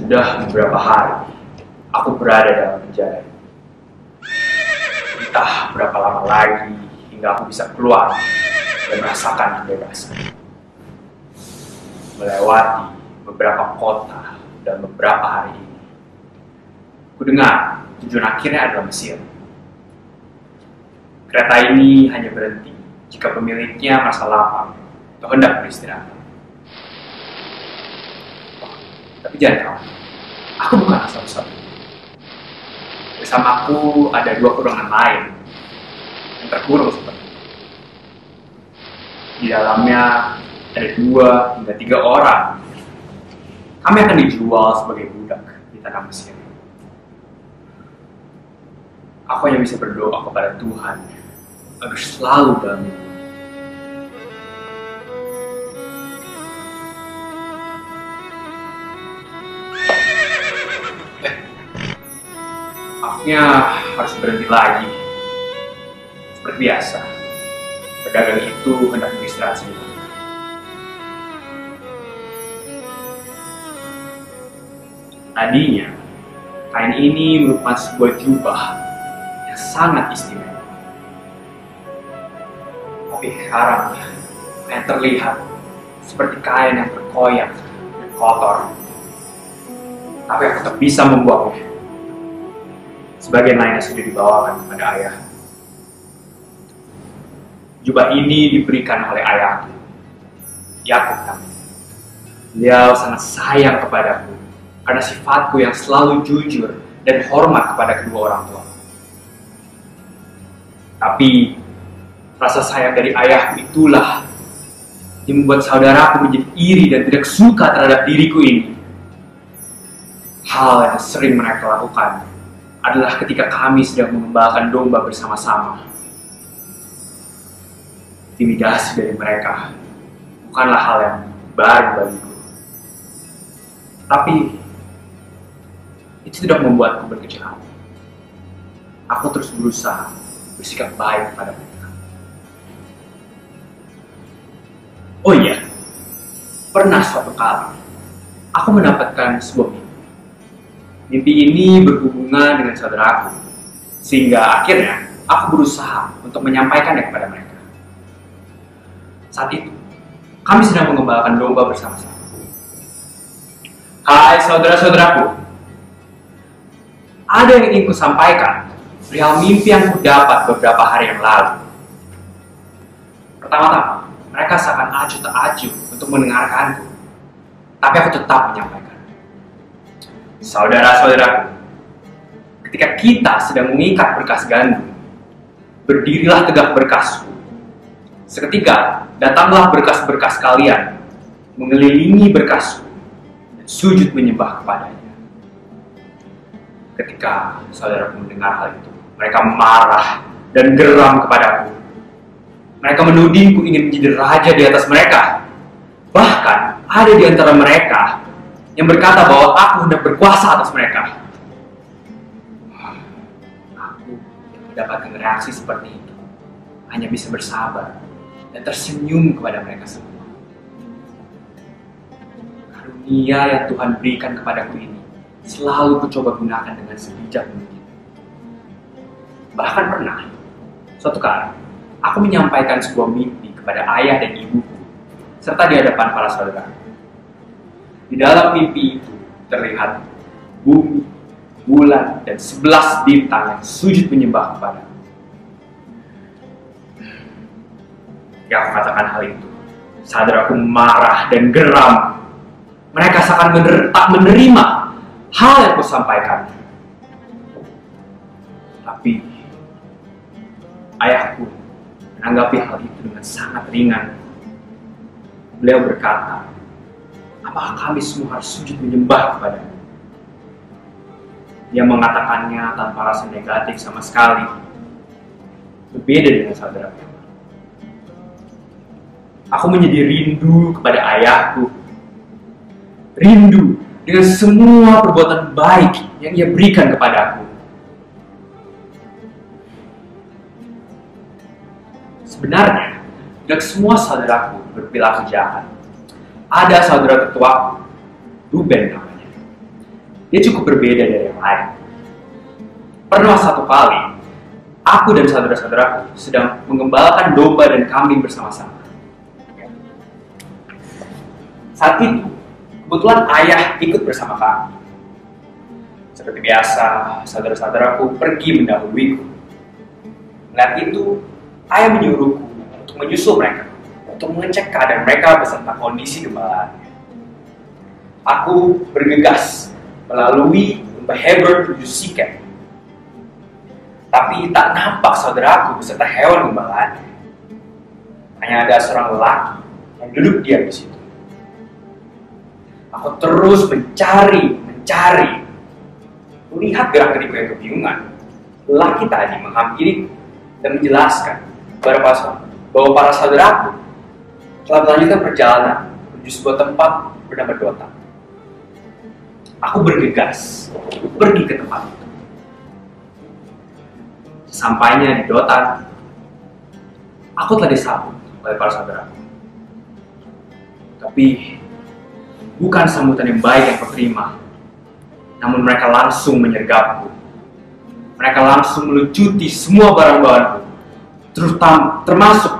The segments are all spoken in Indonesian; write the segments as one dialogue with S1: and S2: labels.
S1: Sudah beberapa hari aku berada dalam penjara. Entah berapa lama lagi hingga aku bisa keluar dan merasakan kebebasan. Melewati beberapa kota dan beberapa hari ini. Kudengar tujuan akhirnya adalah Mesir. Kereta ini hanya berhenti jika pemiliknya merasa lapar atau hendak beristirahat. Tapi jangan khawatir, aku bukan asal-usul. Bersamaku ada 2 kurungan lain yang terkurung seperti itu. Di dalamnya ada 2 hingga 3 orang. Kami akan dijual sebagai budak di tanah Mesir. Aku hanya bisa berdoa kepada Tuhan agar selalu dalam hidup. Akhirnya harus berhenti lagi. Seperti biasa, pedagang itu hendak beristirahat sejenak. Tadinya, kain ini merupakan sebuah jubah yang sangat istimewa. Tapi sekarang, kain terlihat seperti kain yang berkoyak dan kotor. Tapi aku tetap bisa membuangnya. Sebagian lainnya sudah dibawakan kepada ayah. Jubah ini diberikan oleh ayahku, Yakub namanya. Beliau sangat sayang kepadaku karena sifatku yang selalu jujur dan hormat kepada kedua orang tua. Tapi rasa sayang dari ayahku itulah yang membuat saudaraku menjadi iri dan tidak suka terhadap diriku ini. Hal yang sering mereka lakukan adalah ketika kami sedang mengembalakan domba bersama-sama. Intimidasi dari mereka bukanlah hal yang baru bagiku. Tapi itu tidak membuatku berkecil hati. Aku terus berusaha bersikap baik kepada mereka. Oh iya, pernah suatu kali aku mendapatkan sebuah mimpi. Mimpi ini berhubungan dengan saudaraku, sehingga akhirnya aku berusaha untuk menyampaikannya kepada mereka. Saat itu, kami sedang mengembalakan domba bersama-sama. Hai saudara-saudaraku, ada yang ingin kusampaikan perihal mimpi yang kudapat beberapa hari yang lalu. Pertama-tama, mereka seakan acuh tak acuh untuk mendengarkanku, tapi aku tetap menyampaikan. Saudara-saudaraku, ketika kita sedang mengikat berkas gandum, berdirilah tegak berkasku. Seketika datanglah berkas-berkas kalian, mengelilingi berkasku, dan sujud menyembah kepadanya. Ketika saudaraku mendengar hal itu, mereka marah dan geram kepadaku. Mereka menudingku ingin menjadi raja di atas mereka. Bahkan ada di antara mereka yang berkata bahwa aku hendak berkuasa atas mereka. Aku yang mendapatkan reaksi seperti itu hanya bisa bersabar dan tersenyum kepada mereka semua. Karunia yang Tuhan berikan kepadaku ini selalu kucoba gunakan dengan sebijak mungkin. Bahkan pernah, suatu kali, aku menyampaikan sebuah mimpi kepada ayah dan ibuku, serta di hadapan para saudara. Di dalam mimpi itu terlihat bumi, bulan, dan 11 bintang yang sujud menyembah kepada. Ketika aku katakan hal itu, saudaraku marah dan geram. Mereka seakan tak menerima hal yang kusampaikan. Tapi ayahku menanggapi hal itu dengan sangat ringan. Beliau berkata, apakah kami semua harus sujud menyembah kepadanya? Dia mengatakannya tanpa rasa negatif sama sekali. Berbeda dengan saudaraku. Aku menjadi rindu kepada ayahku. Rindu dengan semua perbuatan baik yang ia berikan kepadaku. Sebenarnya, tidak semua saudaraku berperilaku jahat. Ada saudara tetuaku, Ruben namanya. dia cukup berbeda dari yang lain. Pernah satu kali, aku dan saudara-saudaraku sedang mengembalakan domba dan kambing bersama-sama. Saat itu, kebetulan ayah ikut bersama kami. Seperti biasa, saudara-saudaraku pergi mendahuluiku. Melihat itu, ayah menyuruhku untuk menyusul mereka, untuk mengecek keadaan mereka beserta kondisi gembalaannya. Aku bergegas melalui lembah Hebron menuju Sikem. Tapi tak nampak saudaraku beserta hewan gembalaannya. Hanya ada seorang lelaki yang duduk diam di situ. Aku terus mencari. Melihat gerak-gerikku yang kebingungan, lelaki tadi menghampiriku dan menjelaskan bahwa para saudaraku telah melanjutkan perjalanan menuju sebuah tempat bernama Dotan. Aku bergegas pergi ke tempat itu. Sesampainya di Dotan, aku telah disambut oleh para saudaraku. Tapi bukan sambutan yang baik yang kuterima, namun mereka langsung menyergapku. Mereka langsung melucuti semua barang-barangku, termasuk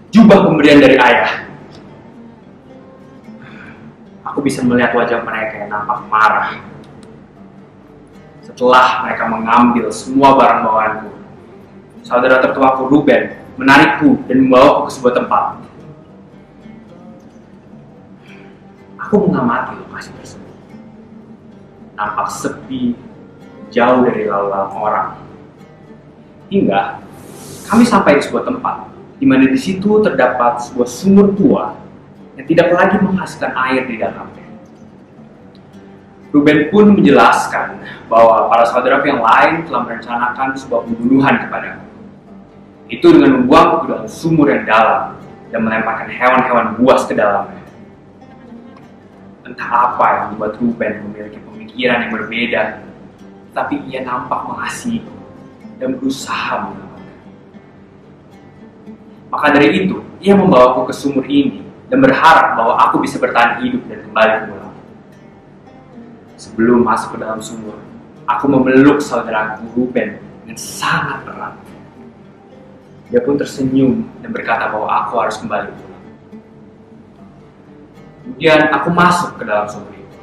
S1: jubah pemberian dari ayah. Aku bisa melihat wajah mereka yang nampak marah. Setelah mereka mengambil semua barang-barangku, saudara tertuaku Ruben menarikku dan membawaku ke sebuah tempat. Aku mengamati lokasi tersebut. Nampak sepi, jauh dari lalu-lalang orang. Hingga kami sampai di sebuah tempat, di mana di situ terdapat sebuah sumur tua yang tidak lagi menghasilkan air di dalamnya. Ruben pun menjelaskan bahwa para saudara yang lain telah merencanakan sebuah pembunuhan kepadaku. Itu dengan membuangku ke dalam sumur yang dalam dan melemparkan hewan-hewan buas ke dalamnya. Entah apa yang membuat Ruben memiliki pemikiran yang berbeda, tapi ia nampak mengasihiku dan berusaha menyelamatkan. Maka dari itu, ia membawaku ke sumur ini dan berharap bahwa aku bisa bertahan hidup dan kembali pulang. Sebelum masuk ke dalam sumur, aku memeluk saudaraku Ruben dengan sangat erat. Dia pun tersenyum dan berkata bahwa aku harus kembali pulang. Kemudian aku masuk ke dalam sumur itu.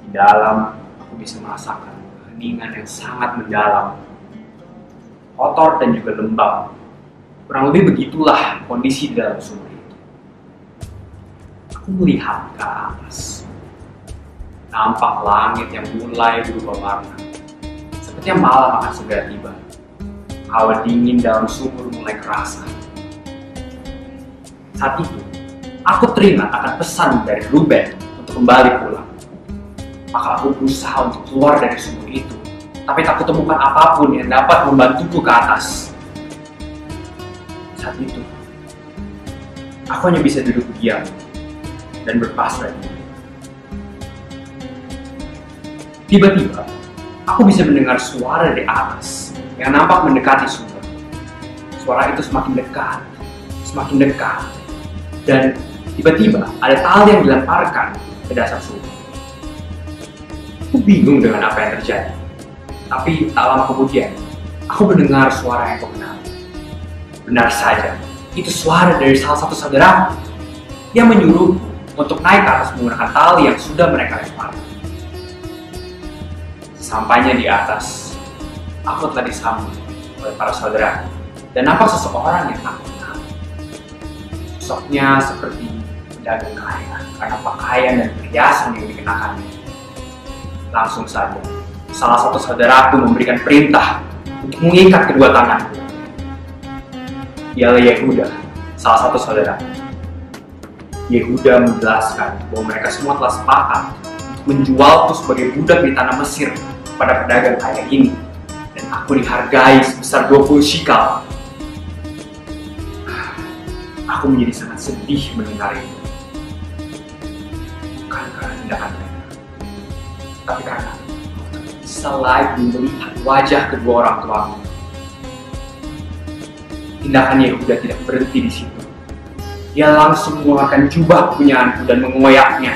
S1: Di dalam, aku bisa merasakan keheningan yang sangat mendalam, kotor dan juga lembab. Kurang lebih begitulah kondisi di dalam sumur itu. Aku melihat ke atas. Nampak langit yang mulai berubah warna. Sepertinya malam akan segera tiba. Hawa dingin dalam sumur mulai kerasa. Saat itu, aku teringat akan pesan dari Ruben untuk kembali pulang. Maka aku berusaha untuk keluar dari sumur itu, tapi tak kutemukan apapun yang dapat membantuku ke atas. Saat itu, aku hanya bisa duduk diam dan berpasrah diri. Tiba-tiba, aku bisa mendengar suara dari atas yang nampak mendekati sumur. Suara itu semakin dekat, dan tiba-tiba ada tali yang dilemparkan ke dasar sumur. Aku bingung dengan apa yang terjadi, tapi tak lama kemudian, aku mendengar suara yang kukenal. Benar saja, itu suara dari salah satu saudaraku yang menyuruhku untuk naik ke atas menggunakan tali yang sudah mereka lemparkan. Sampainya di atas, aku telah disambut oleh para saudara dan nampak seseorang yang tak kenal. Sosoknya seperti pedagang kaya karena pakaian dan perhiasan yang dikenakannya. Langsung saja, salah satu saudaraku memberikan perintah untuk mengikat kedua tanganku. Dialah Yehuda, salah satu saudara. Yehuda menjelaskan bahwa mereka semua telah sepakat untuk menjualku sebagai budak di tanah Mesir pada pedagang kaya ini, dan aku dihargai sebesar 20 shikal. Aku menjadi sangat sedih mendengar itu. Bukan karena tindakan mereka, tapi karena aku tak bisa lagi melihat wajah kedua orang tuaku. Tindakan Yehuda tidak berhenti di situ. Dia langsung mengeluarkan jubah kepunyaanku dan mengoyaknya.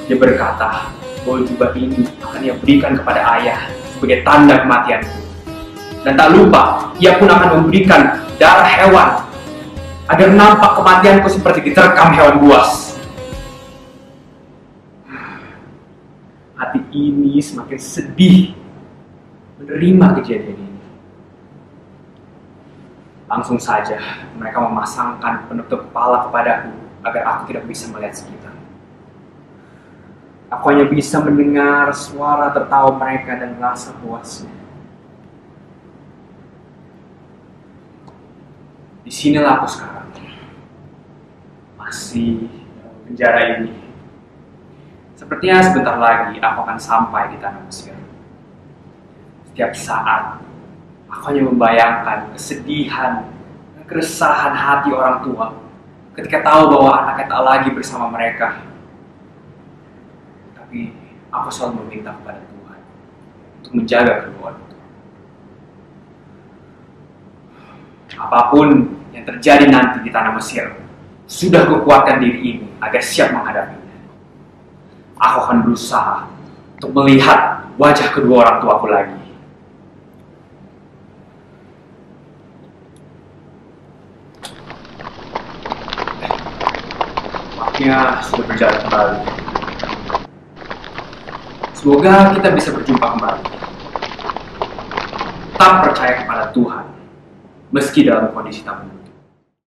S1: Dia berkata bahwa jubah ini akan ia berikan kepada ayah sebagai tanda kematianku. Dan tak lupa, ia pun akan memberikan darah hewan agar nampak kematianku seperti diterkam hewan buas. Hati ini semakin sedih menerima kejadian ini. Langsung saja mereka memasangkan penutup kepala kepadaku agar aku tidak bisa melihat sekitar. Aku hanya bisa mendengar suara tertawa mereka dan rasa puasnya. Di sinilah aku sekarang, masih dalam penjara ini. Sepertinya sebentar lagi aku akan sampai di tanah Mesir. Setiap saat, aku hanya membayangkan kesedihan dan keresahan hati orang tua ketika tahu bahwa anaknya tak lagi bersama mereka. Tapi aku selalu meminta kepada Tuhan untuk menjaga kedua orang tua. Apapun yang terjadi nanti di tanah Mesir, sudah kukuatkan diri ini agar siap menghadapinya. Aku akan berusaha untuk melihat wajah kedua orang tuaku lagi. Waktunya sudah berjalan kembali. Semoga kita bisa berjumpa kembali. Tetap percaya kepada Tuhan, meski dalam kondisi tak mudah.